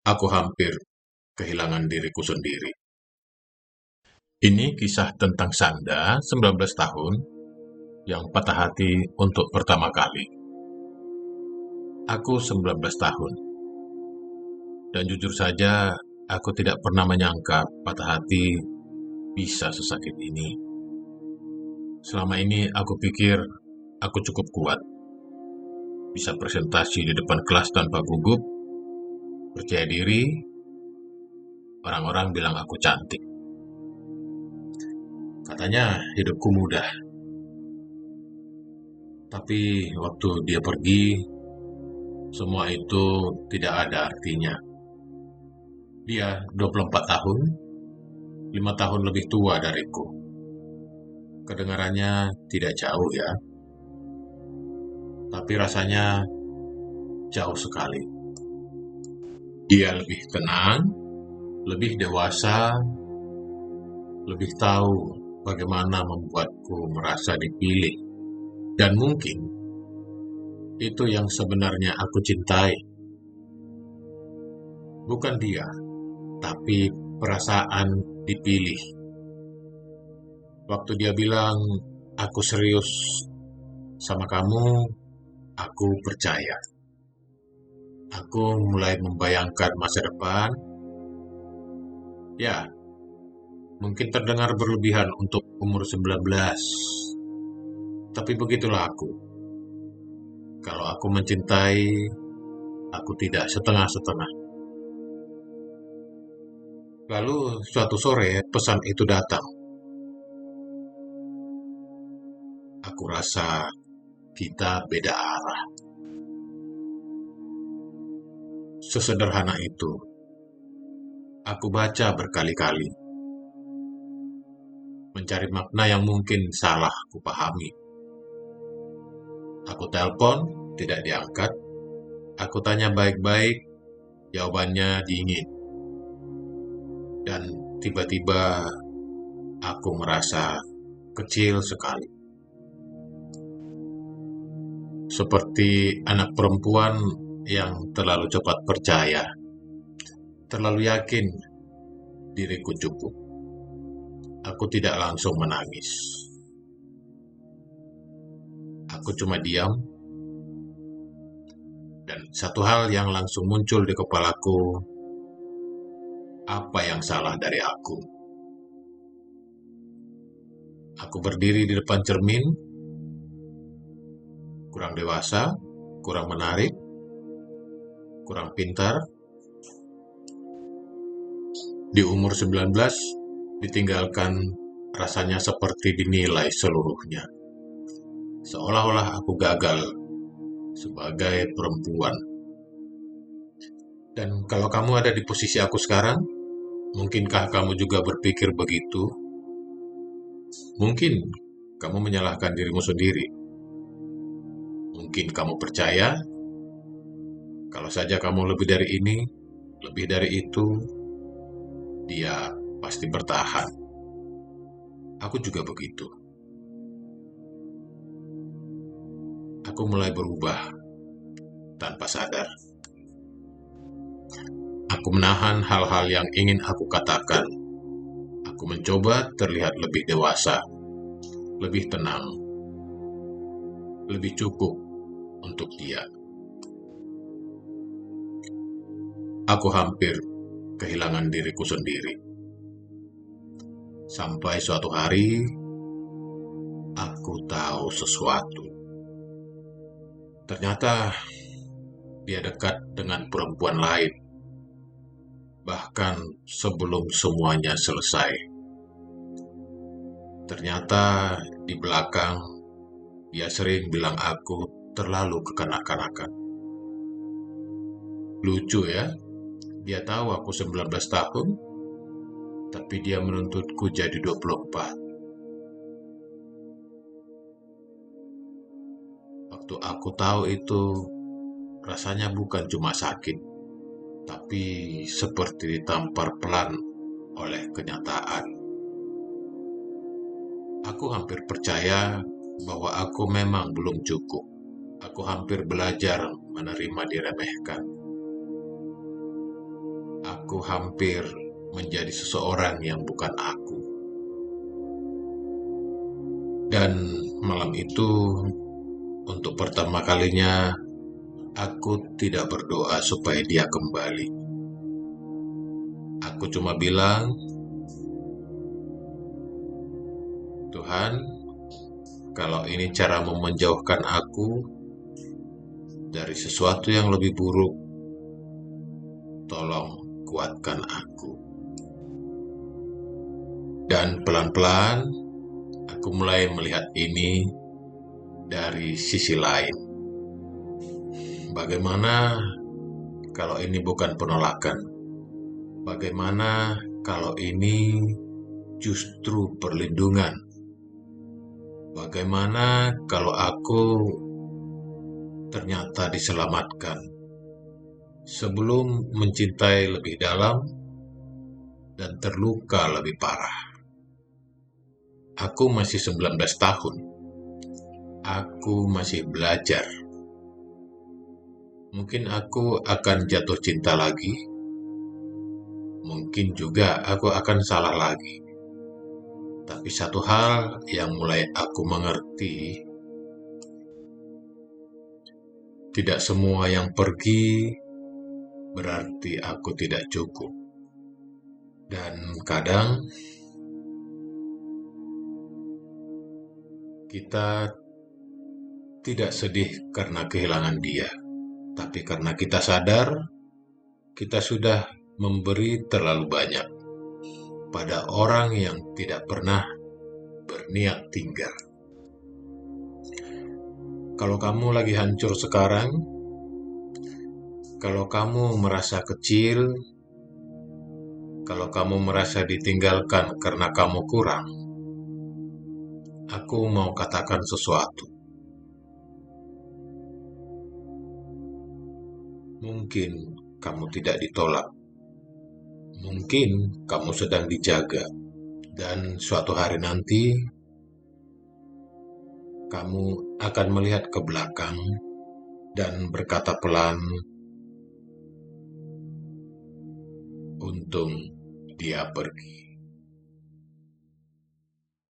Aku hampir kehilangan diriku sendiri. Ini kisah tentang Sanda, 19 tahun, yang patah hati untuk pertama kali. Aku 19 tahun, dan jujur saja, aku tidak pernah menyangka patah hati bisa sesakit ini. Selama ini aku pikir aku cukup kuat, bisa presentasi di depan kelas tanpa gugup, percaya diri, orang-orang bilang aku cantik. Katanya hidupku mudah, tapi waktu dia pergi, semua itu tidak ada artinya. Dia 24 tahun, 5 tahun lebih tua dariku. Kedengarannya tidak jauh ya, tapi rasanya jauh sekali. Dia lebih tenang, lebih dewasa, lebih tahu bagaimana membuatku merasa dipilih. Dan mungkin itu yang sebenarnya aku cintai. Bukan dia, tapi perasaan dipilih. Waktu dia bilang, aku serius sama kamu, aku percaya. Aku mulai membayangkan masa depan. Ya, mungkin terdengar berlebihan untuk umur 19. Tapi begitulah aku. Kalau aku mencintai, aku tidak setengah-setengah. Lalu suatu sore pesan itu datang. Aku rasa kita beda arah. Sesederhana itu. Aku baca berkali-kali. Mencari makna yang mungkin salah kupahami. Aku telepon, tidak diangkat. Aku tanya baik-baik, jawabannya dingin. Dan tiba-tiba aku merasa kecil sekali. Seperti anak perempuan yang terlalu cepat percaya, terlalu yakin diriku cukup. Aku tidak langsung menangis. Aku cuma diam, dan satu hal yang langsung muncul di kepalaku, apa yang salah dari aku? Aku berdiri di depan cermin, kurang dewasa, kurang menarik, kurang pintar. Di umur 19, ditinggalkan rasanya seperti dinilai seluruhnya. Seolah-olah aku gagal sebagai perempuan. Dan kalau kamu ada di posisi aku sekarang, mungkinkah kamu juga berpikir begitu? Mungkin kamu menyalahkan dirimu sendiri. Mungkin kamu percaya, kalau saja kamu lebih dari ini, lebih dari itu, dia pasti bertahan. Aku juga begitu. Aku mulai berubah tanpa sadar. Aku menahan hal-hal yang ingin aku katakan. Aku mencoba terlihat lebih dewasa, lebih tenang, lebih cukup untuk dia. Aku hampir kehilangan diriku sendiri. Sampai suatu hari, aku tahu sesuatu. Ternyata dia dekat dengan perempuan lain. Bahkan sebelum semuanya selesai. Ternyata di belakang, dia sering bilang aku terlalu kekanak-kanakan. Lucu ya, dia tahu aku 19 tahun, tapi dia menuntutku jadi 24. Waktu aku tahu itu, rasanya bukan cuma sakit, tapi seperti ditampar pelan oleh kenyataan. Aku hampir percaya bahwa aku memang belum cukup. Aku hampir belajar menerima diremehkan. aku hampir menjadi seseorang yang bukan aku. Dan malam itu, untuk pertama kalinya, aku tidak berdoa supaya dia kembali. Aku cuma bilang, Tuhan, kalau ini caramu menjauhkan aku dari sesuatu yang lebih buruk, tolong kuatkan aku. Dan pelan-pelan, aku mulai melihat ini dari sisi lain. Bagaimana kalau ini bukan penolakan? Bagaimana kalau ini justru perlindungan? Bagaimana kalau aku ternyata diselamatkan sebelum mencintai lebih dalam dan terluka lebih parah? Aku masih 19 tahun. Aku masih belajar. Mungkin aku akan jatuh cinta lagi. Mungkin juga aku akan salah lagi. Tapi satu hal yang mulai aku mengerti, tidak semua yang pergi berarti aku tidak cukup. Dan kadang kita tidak sedih karena kehilangan dia, tapi karena kita sadar kita sudah memberi terlalu banyak pada orang yang tidak pernah berniat tinggal. Kalau kamu lagi hancur sekarang, kalau kamu merasa kecil, kalau kamu merasa ditinggalkan karena kamu kurang, aku mau katakan sesuatu. Mungkin kamu tidak ditolak. Mungkin kamu sedang dijaga. Dan suatu hari nanti, kamu akan melihat ke belakang dan berkata pelan, untung dia pergi.